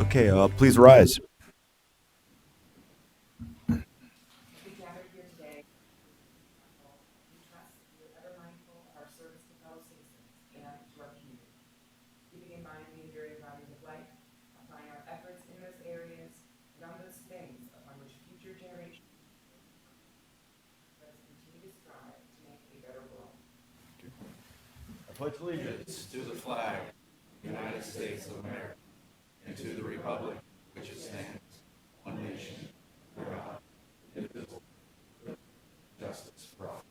Okay, please rise. I pledge allegiance To the flag of the United States of America and to the republic which it stands, one nation, under God, indivisible, with justice for all.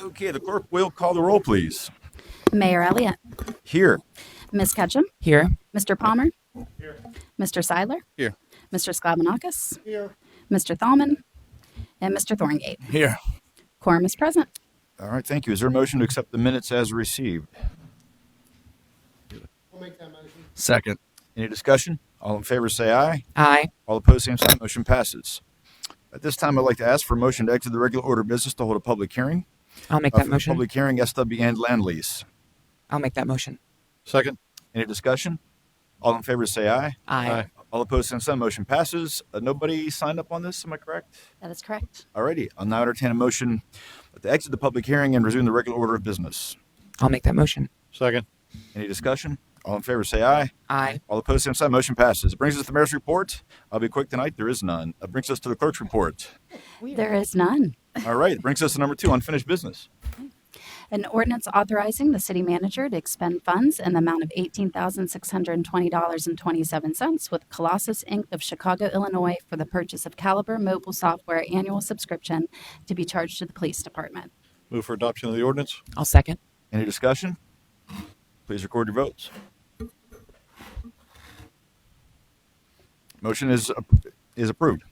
Okay, the clerk will call the roll, please. Mayor Elliott. Here. Ms. Ketchum. Here. Mr. Palmer. Here. Mr. Seidler. Here. Mr. Sklavanakis. Here. Mr. Thalman. And Mr. Thorngate. Here. Quorum is present. All right, thank you. Is there a motion to accept the minutes as received? I'll make that motion. Second. Any discussion? All in favor say aye. Aye. All opposed, same sign. Motion passes. At this time, I'd like to ask for a motion to exit the regular order of business to hold a public hearing. I'll make For that the motion. Public hearing, SW and land lease. I'll make that motion. Second. Any discussion? All in favor say aye. Aye. All opposed, same sign. Motion passes. Nobody signed up on this, am I correct? That is correct. All righty. I'll now entertain a motion to exit the public hearing and resume the regular order of business. I'll make that motion. Second. Any discussion? All in favor say aye. Aye. All opposed, same sign. Motion passes. It brings us to the mayor's report. I'll be quick tonight. There is none. It brings us to the clerk's report. There is none. All right. It brings us to number 2, unfinished business. An ordinance authorizing the city manager to expend funds in the amount of $18,620.27 with Colossus Inc. of Chicago, Illinois for the purchase of Caliber mobile software annual subscription to be charged to the police department. Move for adoption of the ordinance. I'll second. Any discussion? Please record your votes. Motion is approved.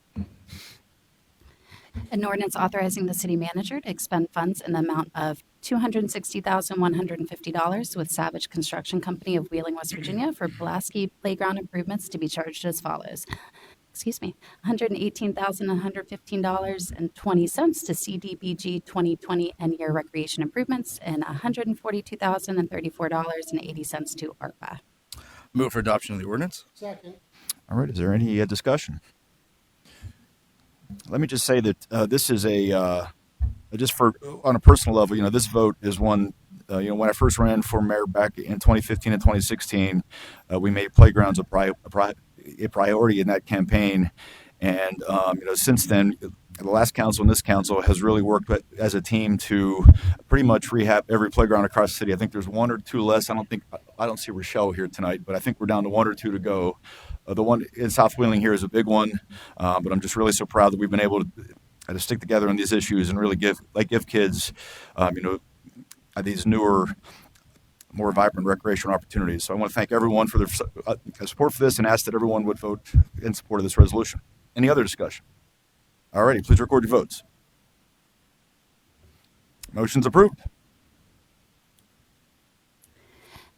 An ordinance authorizing the city manager to expend funds in the amount of $260,150 with Savage Construction Company of Wheeling, West Virginia for Pulaski playground improvements to be charged as follows. $118,115.20 to CDBG 2020 and year recreation improvements and $142,034.80 to ARPA. Move for adoption of the ordinance. Second. All right. Is there any discussion? Let me just say that this is just for on a personal level, this vote is one, when I first ran for mayor back in 2015 and 2016, we made playgrounds a priority in that campaign. And, since then, the last council and this council has really worked as a team to pretty much rehab every playground across the city. I think there's one or two less. I don't see Rochelle here tonight, but I think we're down to one or two to go. The one in South Wheeling here is a big one, but I'm just really so proud that we've been able to stick together on these issues and really give kids, these newer, more vibrant recreational opportunities. So I want to thank everyone for their support for this and ask that everyone would vote in support of this resolution. Any other discussion? All righty, please record your votes. Motion's approved.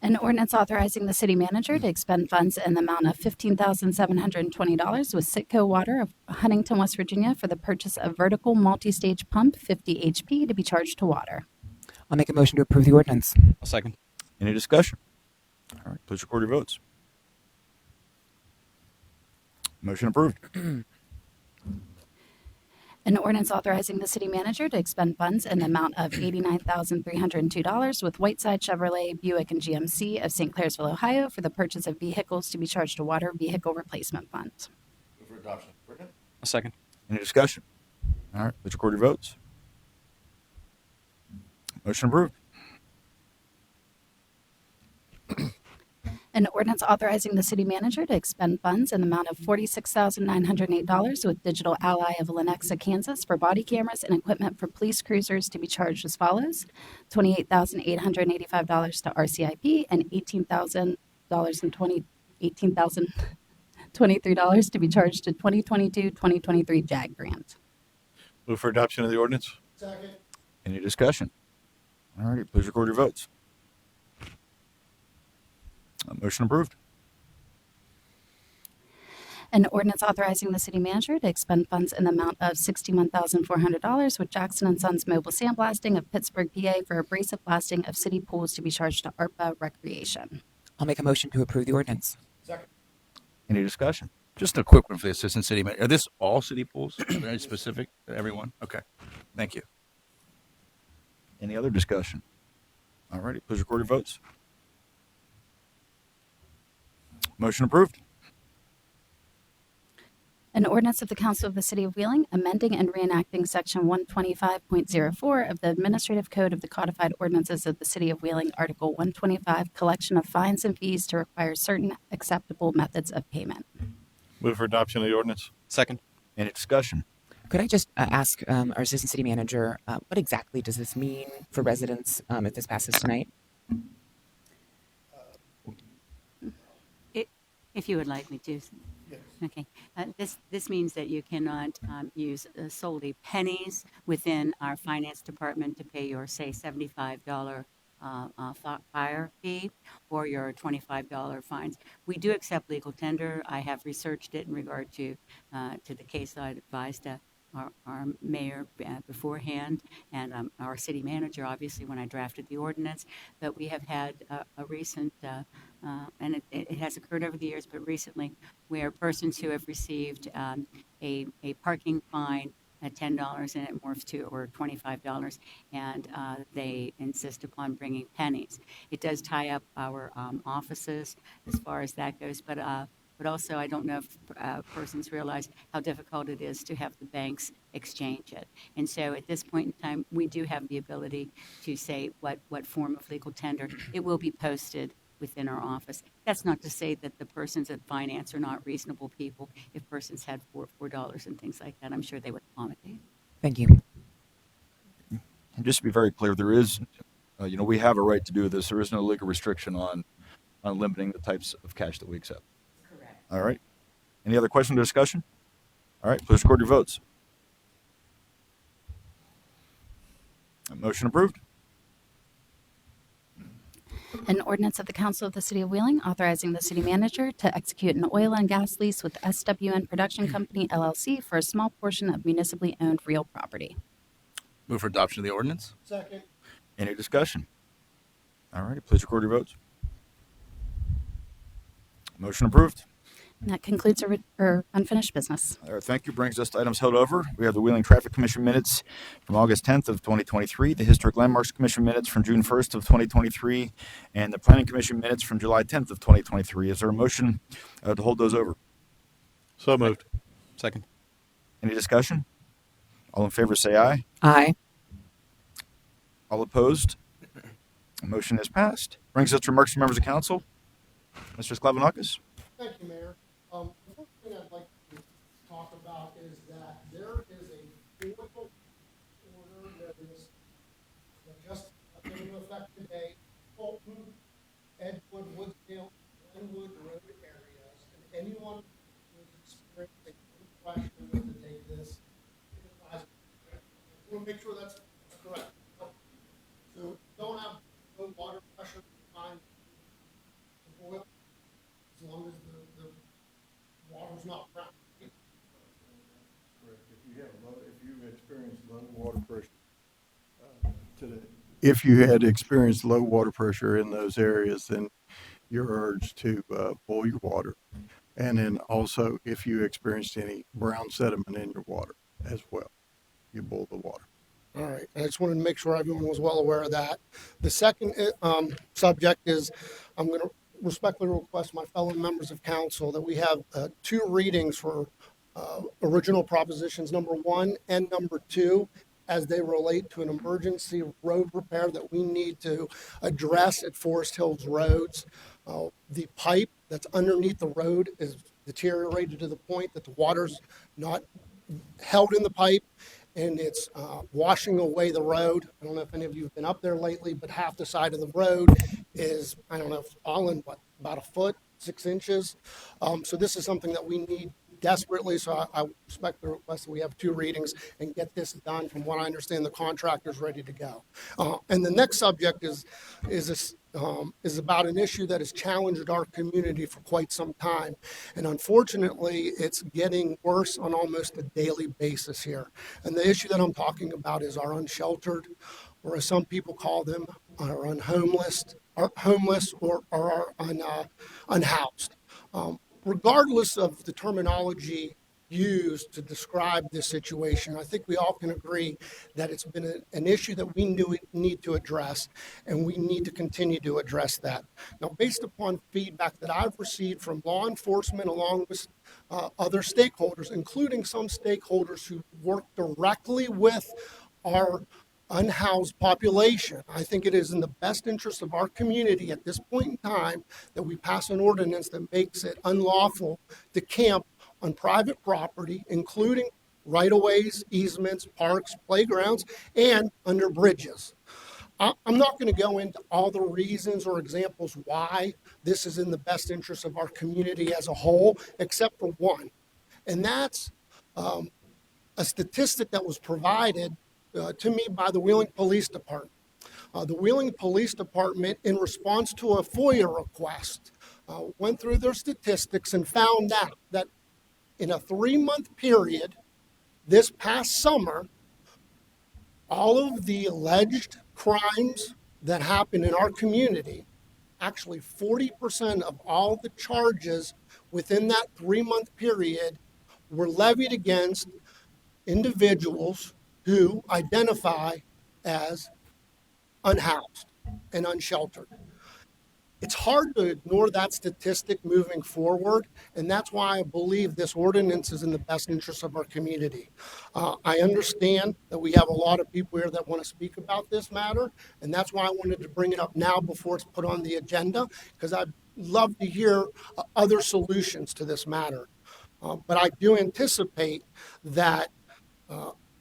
An ordinance authorizing the city manager to expend funds in the amount of $15,720 with Sitco Water of Huntington, West Virginia for the purchase of vertical multi-stage pump 50 HP to be charged to water. I'll make a motion to approve the ordinance. I'll second. Any discussion? All right, please record your votes. Motion approved. An ordinance authorizing the city manager to expend funds in the amount of $89,302 with Whiteside Chevrolet, Buick, and GMC of St. Clairsville, Ohio for the purchase of vehicles to be charged to Water Vehicle Replacement Fund. Move for adoption of the ordinance. I'll second. Any discussion? All right, please record your votes. Motion approved. An ordinance authorizing the city manager to expend funds in the amount of $46,908 with Digital Ally of Lenexa, Kansas for body cameras and equipment for police cruisers to be charged as follows. $28,885 to RCIP and $18,023 to be charged to 2022-2023 JAG grant. Move for adoption of the ordinance. Second. Any discussion? All righty, please record your votes. Motion approved. An ordinance authorizing the city manager to expend funds in the amount of $61,400 with Jackson & Sons Mobile Sandblasting of Pittsburgh, PA for abrasive blasting of city pools to be charged to ARPA Recreation. I'll make a motion to approve the ordinance. Any discussion? Just a quick one for the assistant city manager. Are this all city pools? Very specific to everyone? Okay. Thank you. Any other discussion? All righty, please record your votes. Motion approved. An ordinance of the Council of the City of Wheeling amending and reenacting Section 125.04 of the Administrative Code of the Codified Ordinances of the City of Wheeling, Article 125, collection of fines and fees to require certain acceptable methods of payment. Move for adoption of the ordinance. Second. Any discussion? Could I just ask our Assistant City Manager, what exactly does this mean for residents if this passes tonight? If you would like me to. Yes. Okay. This means that you cannot use solely pennies within our finance department to pay your, say, $75 fire fee or your $25 fines. We do accept legal tender. I have researched it in regard to the case I advised our mayor beforehand and our city manager, obviously, when I drafted the ordinance. But we have had a recent, and it has occurred over the years, but recently, where persons who have received a parking fine at $10 and it morphs to or $25, and they insist upon bringing pennies. It does tie up our offices as far as that goes, but also I don't know if persons realize how difficult it is to have the banks exchange it. And so at this point in time, we do have the ability to say what form of legal tender. It will be posted within our office. That's not to say that the persons at finance are not reasonable people. If persons had $4 and things like that, I'm sure they would accommodate. Thank you. And just to be very clear, there is, we have a right to do this. There is no legal restriction on limiting the types of cash that we accept. Correct. All right. Any other questions or discussion? All right, please record your votes. Motion approved. An ordinance of the Council of the City of Wheeling authorizing the city manager to execute an oil and gas lease with SWN Production Company, LLC for a small portion of municipally owned real property. Move for adoption of the ordinance. Second. Any discussion? All righty, please record your votes. Motion approved. And that concludes our unfinished business. All right, thank you. Brings us to items held over. We have the Wheeling Traffic Commission minutes from August 10th of 2023, the Historic Landmarks Commission minutes from June 1st of 2023, and the Planning Commission minutes from July 10th of 2023. Is there a motion to hold those over? So moved. Second. Any discussion? All in favor say aye. Aye. All opposed? The motion is passed. Brings us to remarks from members of council. Mr. Sklavonakis. Thank you, Mayor. The first thing I'd like to talk about is that there is a political order that just came into effect today. Fulton, Edgewood, Woodsdale, Glenwood Road areas, and anyone who's experiencing any question with to take this, I want to make sure that's correct. So don't have low water pressure behind the boil, as long as the water's not brown. Correct. If you experience low water pressure today. If you had experienced low water pressure in those areas, then you're urged to boil your water. And then also, if you experienced any brown sediment in your water as well, you boil the water. All right, I just wanted to make sure everyone was well aware of that. The second subject is, I'm going to respectfully request my fellow members of council that we have 2 readings for original propositions number 1 and number 2 as they relate to an emergency road repair that we need to address at Forest Hills Roads. The pipe that's underneath the road is deteriorated to the point that the water's not held in the pipe and it's washing away the road. I don't know if any of you have been up there lately, but half the side of the road is, I don't know, all in about a foot, 6 inches. So this is something that we need desperately. So I respect the request that we have 2 readings and get this done. From what I understand, the contractor's ready to go. And the next subject is about an issue that has challenged our community for quite some time. And unfortunately, it's getting worse on almost a daily basis here. And the issue that I'm talking about is our unsheltered, or as some people call them, our unhomeless, or our unhoused. Regardless of the terminology used to describe this situation, I think we all can agree that it's been an issue that we need to address, and we need to continue to address that. Now, based upon feedback that I've received from law enforcement along with other stakeholders, including some stakeholders who work directly with our unhoused population, I think it is in the best interest of our community at this point in time that we pass an ordinance that makes it unlawful to camp on private property, including right-of-ways, easements, parks, playgrounds, and under bridges. I'm not going to go into all the reasons or examples why this is in the best interest of our community as a whole, except for one, and that's a statistic that was provided to me by the Wheeling Police Department. The Wheeling Police Department, in response to a FOIA request, went through their statistics and found out that in a 3-month period this past summer, all of the alleged crimes that happened in our community, actually 40% of all the charges within that 3-month period were levied against individuals who identify as unhoused and unsheltered. It's hard to ignore that statistic moving forward, and that's why I believe this ordinance is in the best interest of our community. I understand that we have a lot of people here that want to speak about this matter, and that's why I wanted to bring it up now before it's put on the agenda, because I'd love to hear other solutions to this matter. But I do anticipate that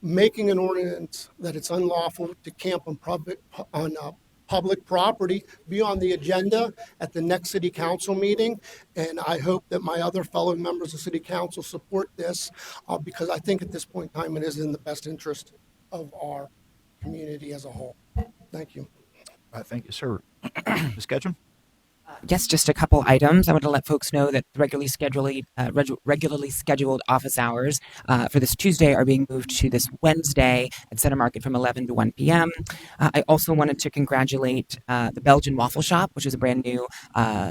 making an ordinance that it's unlawful to camp on public property be on the agenda at the next city council meeting. And I hope that my other fellow members of city council support this because I think at this point in time it is in the best interest of our community as a whole. Thank you. All right, thank you, sir. Ms. Ketchum? Yes, just a couple items. I want to let folks know that regularly scheduled office hours for this Tuesday are being moved to this Wednesday at Center Market from 11 to 1 p.m. I also wanted to congratulate the Belgian Waffle Shop, which is a brand new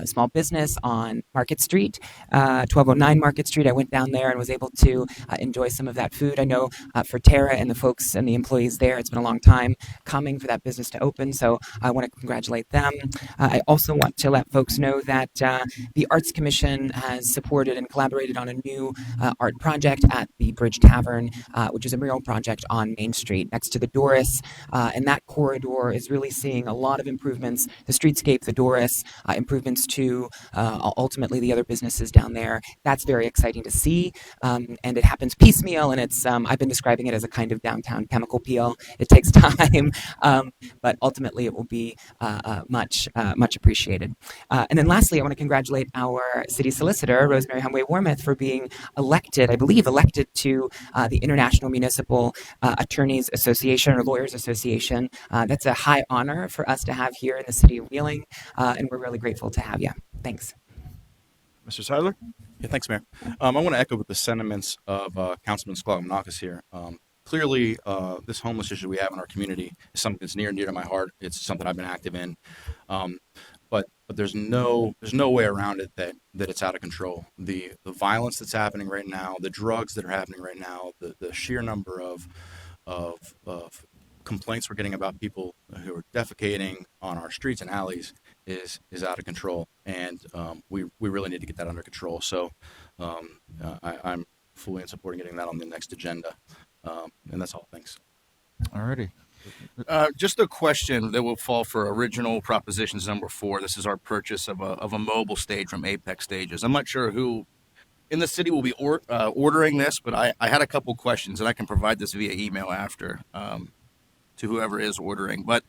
small business on Market Street, 1209 Market Street. I went down there and was able to enjoy some of that food. I know for Tara and the folks and the employees there, it's been a long time coming for that business to open, so I want to congratulate them. I also want to let folks know that the Arts Commission has supported and collaborated on a new art project at the Bridge Tavern, which is a mural project on Main Street next to the Doris. And that corridor is really seeing a lot of improvements. The streetscape, the Doris, improvements to ultimately the other businesses down there. That's very exciting to see. And it happens piecemeal, and it's I've been describing it as a kind of downtown chemical peel. It takes time, but ultimately it will be much appreciated. And then lastly, I want to congratulate our city solicitor, Rosemary Humway-Warmouth, for being elected, I believe, to the International Municipal Attorneys Association or Lawyers Association. That's a high honor for us to have here in the city of Wheeling, and we're really grateful to have you. Thanks. Mr. Seiler? Yeah, thanks, Mayor. I want to echo the sentiments of Councilman Sklogomonakis here. Clearly, this homeless issue we have in our community is something that's near and dear to my heart. It's something I've been active in. But there's no way around it that it's out of control. The violence that's happening right now, the drugs that are happening right now, the sheer number of complaints we're getting about people who are defecating on our streets and alleys is out of control, and we really need to get that under control. So I'm fully in support of getting that on the next agenda, and that's all. Thanks. All righty. Just a question that will fall for original propositions number 4. This is our purchase of a mobile stage from Apex Stages. I'm not sure who in the city will be ordering this, but I had a couple questions, and I can provide this via email after to whoever is ordering. But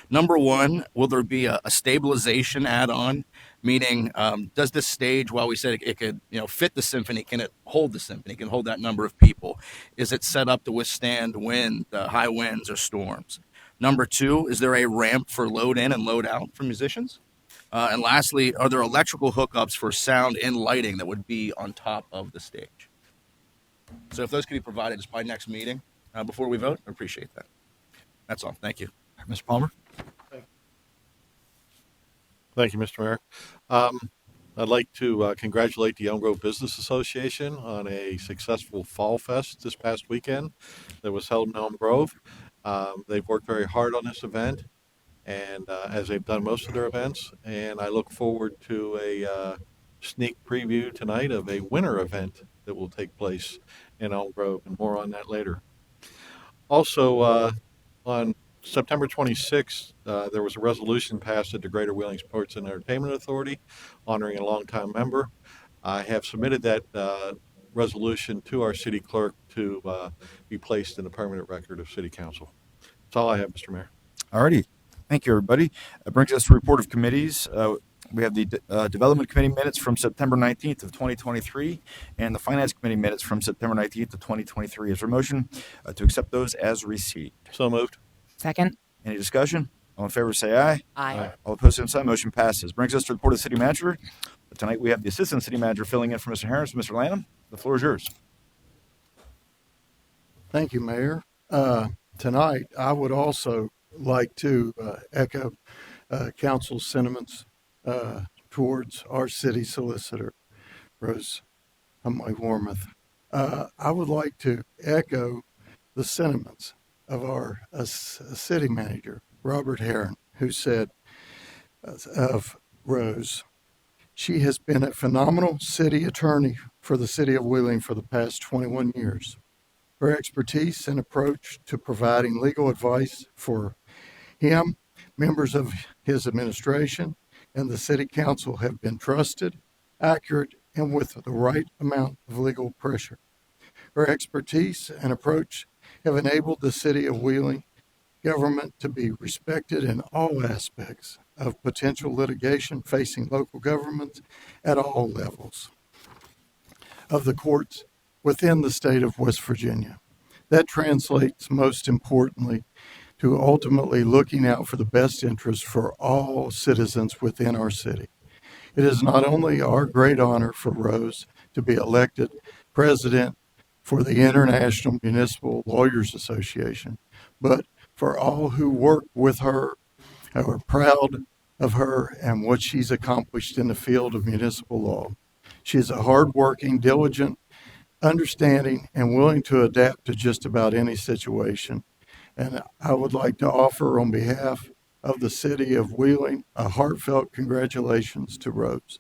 number 1, will there be a stabilization add-on? Meaning, does this stage, while we said it could fit the symphony, can it hold the symphony, can hold that number of people? Is it set up to withstand wind, high winds or storms? Number 2, is there a ramp for load in and load out for musicians? And lastly, are there electrical hookups for sound and lighting that would be on top of the stage? So if those could be provided just by next meeting before we vote, I appreciate that. That's all. Thank you. Mr. Palmer? Thank you, Mr. Mayor. I'd like to congratulate the Elm Grove Business Association on a successful Fall Fest this past weekend that was held in Elm Grove. They've worked very hard on this event, and as they've done most of their events, and I look forward to a sneak preview tonight of a winter event that will take place in Elm Grove, and more on that later. Also, on September 26th, there was a resolution passed at the Greater Wheeling Sports and Entertainment Authority honoring a longtime member. I have submitted that resolution to our city clerk to be placed in the permanent record of City Council. That's all I have, Mr. Mayor. Alrighty. Thank you, everybody. That brings us to report of committees. We have the Development Committee minutes from September 19th of 2023 and the Finance Committee minutes from September 19th of 2023. Is there a motion to accept those as received? So moved. Second. Any discussion? All in favor say aye. Aye. All opposed, same sign. Motion passes. Brings us to the report of the City Manager. Tonight we have the Assistant City Manager filling in for Mr. Harris. Mr. Lanham, the floor is yours. Thank you, Mayor. Tonight, I would also like to echo council's sentiments towards our city solicitor, Rose Humley Warmoth. I would like to echo the sentiments of our city manager, Robert Heron, who said of Rose, she has been a phenomenal city attorney for the city of Wheeling for the past 21 years. Her expertise and approach to providing legal advice for him, members of his administration, and the city council have been trusted, accurate, and with the right amount of legal pressure. Her expertise and approach have enabled the city of Wheeling government to be respected in all aspects of potential litigation facing local governments at all levels of the courts within the state of West Virginia. That translates most importantly to ultimately looking out for the best interest for all citizens within our city. It is not only our great honor for Rose to be elected president for the International Municipal Lawyers Association, but for all who work with her, who are proud of her and what she's accomplished in the field of municipal law. She is a hardworking, diligent, understanding, and willing to adapt to just about any situation. And I would like to offer on behalf of the city of Wheeling a heartfelt congratulations to Rose,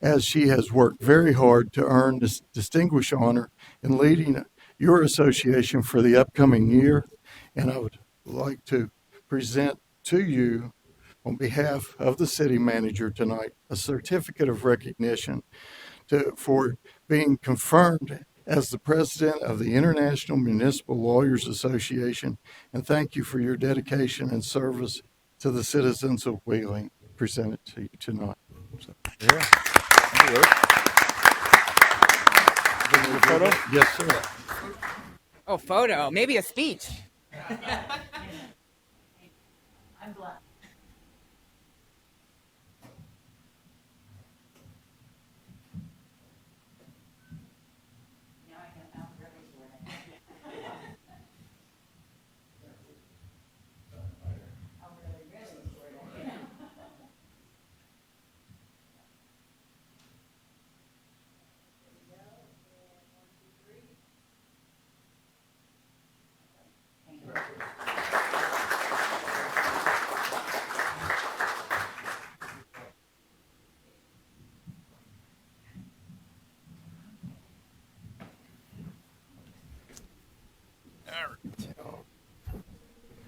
as she has worked very hard to earn this distinguished honor in leading your association for the upcoming year. And I would like to present to you, on behalf of the city manager tonight, a certificate of recognition for being confirmed as the president of the International Municipal Lawyers Association. And thank you for your dedication and service to the citizens of Wheeling. Presented to you tonight. So. Yeah. Thank you, Photo? Yes, sir. Oh, photo. Maybe a speech.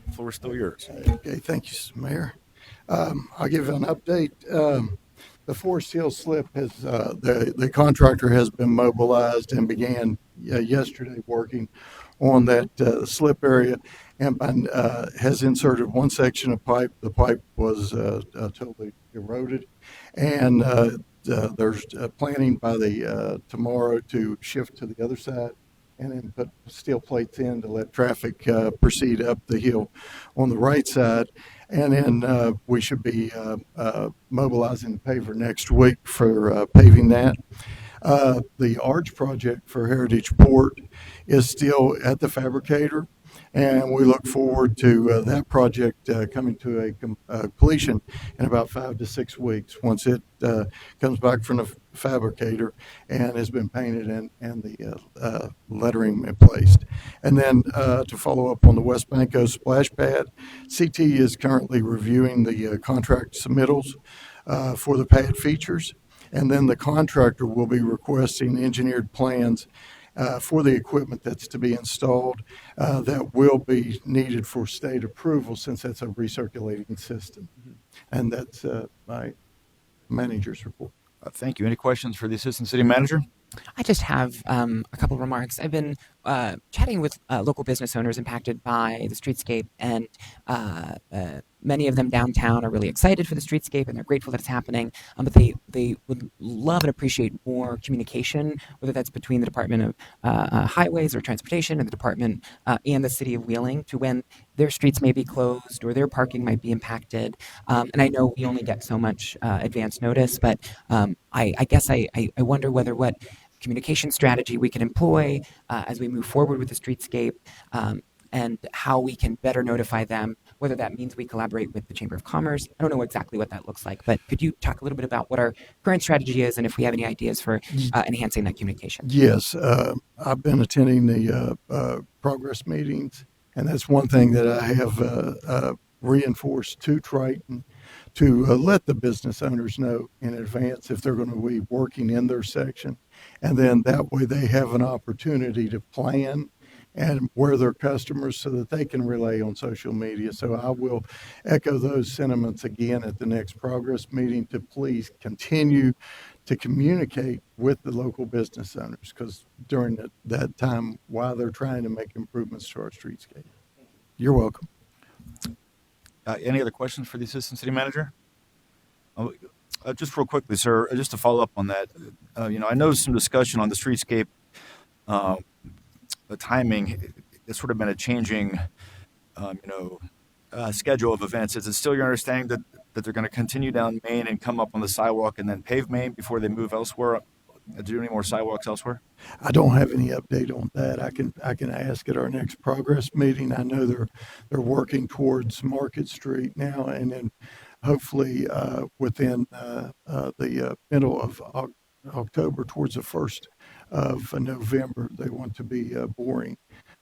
The floor is still yours. Okay, thank you, Mayor. I'll give an update. The Forest Hill slip has, the contractor has been mobilized and began yesterday working on that slip area and has inserted one section of pipe. The pipe was totally eroded, and there's planning by the tomorrow to shift to the other side and then put steel plates in to let traffic proceed up the hill on the right side. And then we should be mobilizing the paver next week for paving that. The arch project for Heritage Port is still at the fabricator. And we look forward to that project coming to a completion in about 5 to 6 weeks once it comes back from the fabricator and has been painted and the lettering placed. And then to follow up on the West Banco splash pad, CT is currently reviewing the contract submittals for the pad features. And then the contractor will be requesting engineered plans for the equipment that's to be installed that will be needed for state approval since that's a recirculating system. And that's my manager's report. Thank you. Any questions for the Assistant City Manager? I just have a couple of remarks. I've been chatting with local business owners impacted by the streetscape, and many of them downtown are really excited for the streetscape, and they're grateful that it's happening. But they would love and appreciate more communication, whether that's between the Department of Highways or Transportation and the Department and the City of Wheeling, to when their streets may be closed or their parking might be impacted. And I know we only get so much advance notice, but I guess I wonder whether what communication strategy we can employ as we move forward with the streetscape, and how we can better notify them, whether that means we collaborate with the Chamber of Commerce. I don't know exactly what that looks like, but could you talk a little bit about what our current strategy is and if we have any ideas for enhancing that communication? Yes, I've been attending the progress meetings, and that's one thing that I have reinforced to Triton, to let the business owners know in advance if they're going to be working in their section. And then that way they have an opportunity to plan and where their customers so that they can relay on social media. So I will echo those sentiments again at the next progress meeting to please continue to communicate with the local business owners, because during that time while they're trying to make improvements to our streetscape. You're welcome. Any other questions for the Assistant City Manager? Just real quickly, sir, just to follow up on that, I know some discussion on the streetscape, the timing. It's sort of been a changing, schedule of events. Is it still your understanding that they're going to continue down Main and come up on the sidewalk and then pave Main before they move elsewhere? Do any more sidewalks elsewhere? I don't have any update on that. I can ask at our next progress meeting. I know they're working towards Market Street now, and then hopefully within the middle of October, towards the 1st of November, they want to be boring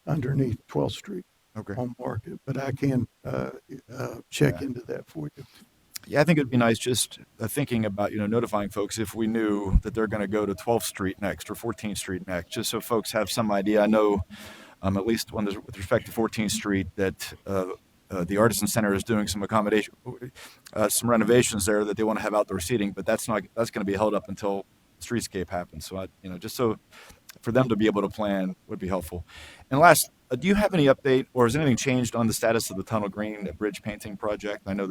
underneath 12th Street on Market. But I can check into that for you. Yeah, I think it'd be nice just thinking about, notifying folks if we knew that they're going to go to 12th Street next or 14th Street next, just so folks have some idea. I know, at least with respect to 14th Street, that the Artisan Center is doing some some renovations there that they want to have outdoor seating, but that's going to be held up until streetscape happens. So, just so for them to be able to plan would be helpful. And last, do you have any update, or has anything changed on the status of the Tunnel Green Bridge painting project? I know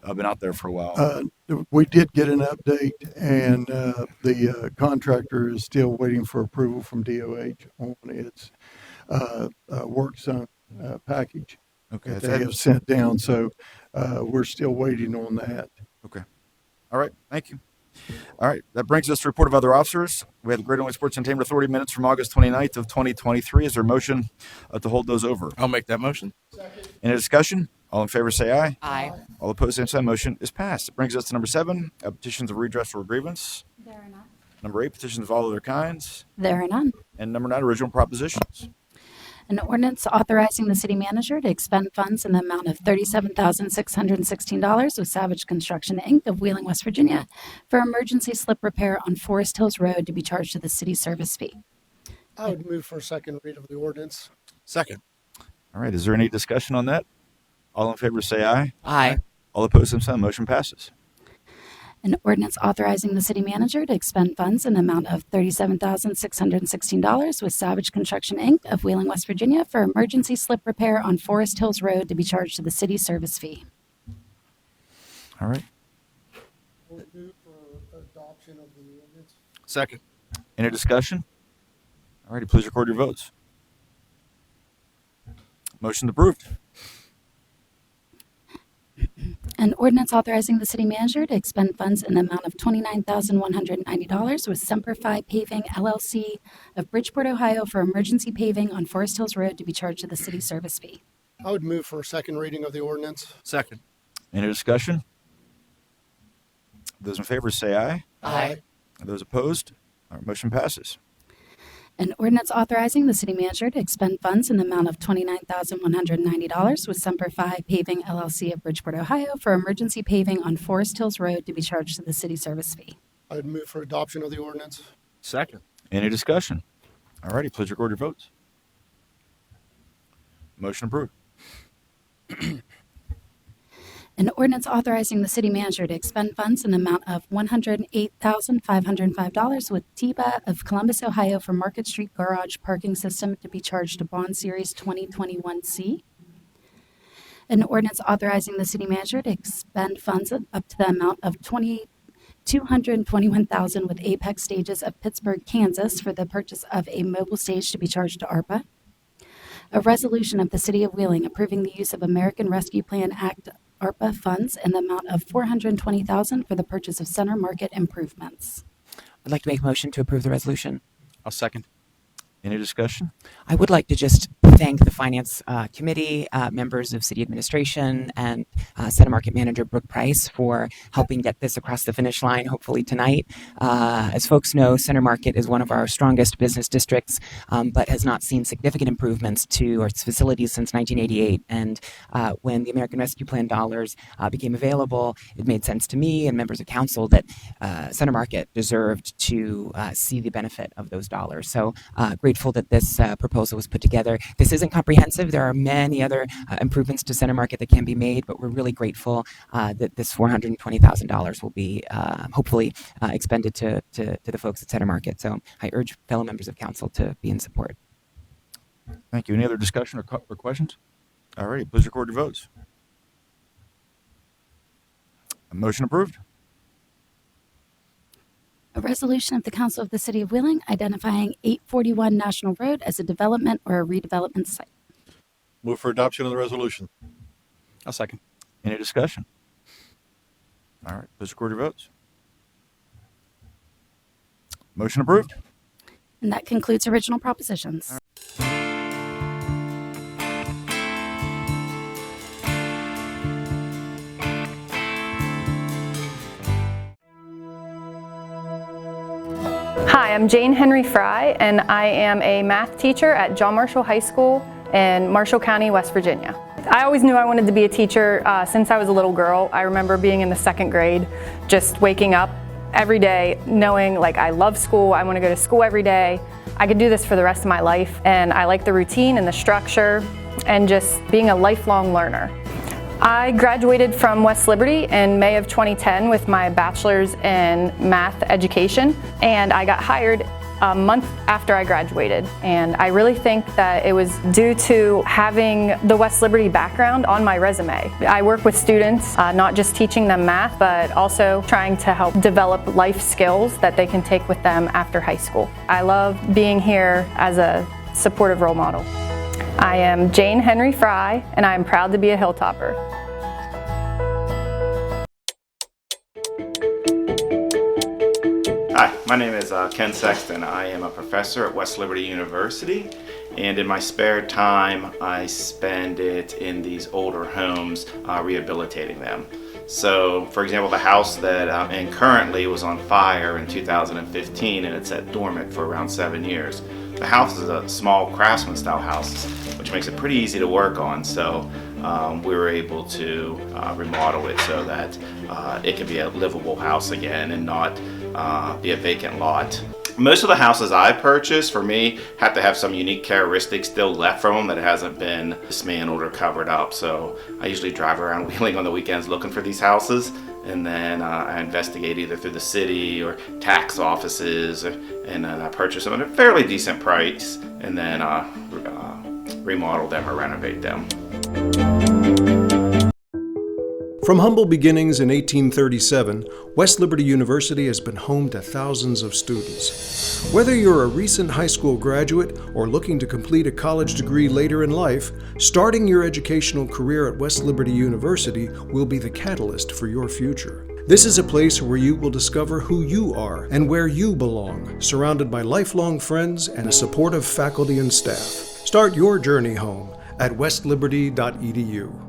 I've been out there for a while. We did get an update, and the contractor is still waiting for approval from DOH on its work zone package that they have sent down. So we're still waiting on that. Okay. All right. Thank you. All right. That brings us to report of other officers. We had the Greater Wayne Sports Entertainment Authority minutes from August 29th of 2023. Is there a motion to hold those over? I'll make that motion. Any discussion? All in favor say aye. Aye. All opposed, same sign. Motion is passed. It brings us to number 7, petitions of redress for grievance. There are none. Number 8, petitions of all other kinds. There are none. And number 9, original propositions. An ordinance authorizing the city manager to expend funds in the amount of $37,616 with Savage Construction, Inc. of Wheeling, West Virginia, for emergency slip repair on Forest Hills Road to be charged to the city service fee. I would move for a second read of the ordinance. Second. All right. Is there any discussion on that? All in favor say aye. Aye. All opposed, same sign. Motion passes. An ordinance authorizing the city manager to expend funds in the amount of $37,616 with Savage Construction, Inc. of Wheeling, West Virginia, for emergency slip repair on Forest Hills Road to be charged to the city service fee. All right. We'll move for adoption of the ordinance. Second. Any discussion? All righty. Please record your votes. Motion approved. An ordinance authorizing the city manager to expend funds in the amount of $29,190 with Semper Fi Paving LLC of Bridgeport, Ohio for emergency paving on Forest Hills Road to be charged to the city service fee. I would move for a second reading of the ordinance. Second. Any discussion? Those in favor say aye. Aye. Those opposed? Our motion passes. An ordinance authorizing the city manager to expend funds in the amount of $29,190 with Semper Fi Paving LLC of Bridgeport, Ohio for emergency paving on Forest Hills Road to be charged to the city service fee. I would move for adoption of the ordinance. Second. Any discussion? All righty, please record your votes. Motion approved. An ordinance authorizing the city manager to expend funds in the amount of $108,505 with TIBA of Columbus, Ohio for Market Street Garage Parking System to be charged to Bond Series 2021C. An ordinance authorizing the city manager to expend funds up to the amount of $221,000 with Apex Stages of Pittsburgh, Kansas for the purchase of a mobile stage to be charged to ARPA. A resolution of the City of Wheeling approving the use of American Rescue Plan Act ARPA funds in the amount of $420,000 for the purchase of center market improvements. I'd like to make a motion to approve the resolution. I'll second. Any discussion? I would like to just thank the Finance Committee, members of City Administration, and Center Market Manager Brooke Price for helping get this across the finish line, hopefully tonight. As folks know, Center Market is one of our strongest business districts, but has not seen significant improvements to its facilities since 1988. And when the American Rescue Plan dollars became available, it made sense to me and members of council that Center Market deserved to see the benefit of those dollars. So grateful that this proposal was put together. This isn't comprehensive. There are many other improvements to Center Market that can be made, but we're really grateful that this $420,000 will be hopefully expended to the folks at Center Market. So I urge fellow members of council to be in support. Thank you. Any other discussion or questions? All righty, please record your votes. Motion approved. A resolution of the Council of the City of Wheeling identifying 841 National Road as a development or a redevelopment site. Move for adoption of the resolution. I'll second. Any discussion? All right, please record your votes. Motion approved. And that concludes original propositions. Hi, I'm Jane Henry Fry, and I am a math teacher at John Marshall High School in Marshall County, West Virginia. I always knew I wanted to be a teacher since I was a little girl. I remember being in the second grade, just waking up every day knowing like I love school, I want to go to school every day. I could do this for the rest of my life, and I like the routine and the structure and just being a lifelong learner. I graduated from West Liberty in May of 2010 with my bachelor's in math education, and I got hired a month after I graduated. And I really think that it was due to having the West Liberty background on my resume. I work with students, not just teaching them math, but also trying to help develop life skills that they can take with them after high school. I love being here as a supportive role model. I am Jane Henry Fry, and I am proud to be a Hilltopper. Hi, my name is Ken Sexton. I am a professor at West Liberty University, and in my spare time I spend it in these older homes rehabilitating them. So, for example, the house that I'm in currently was on fire in 2015, and it's sat dormant for around 7 years. The house is a small craftsman style house, which makes it pretty easy to work on, so we were able to remodel it so that it could be a livable house again and not be a vacant lot. Most of the houses I purchased, for me, have to have some unique characteristics still left from them that hasn't been dismantled or covered up. So I usually drive around Wheeling on the weekends looking for these houses, and then I investigate either through the city or tax offices, and then I purchase them at a fairly decent price, and then remodel them or renovate them. From humble beginnings in 1837, West Liberty University has been home to thousands of students. Whether you're a recent high school graduate or looking to complete a college degree later in life, starting your educational career at West Liberty University will be the catalyst for your future. This is a place where you will discover who you are and where you belong, surrounded by lifelong friends and a supportive faculty and staff. Start your journey home at westliberty.edu.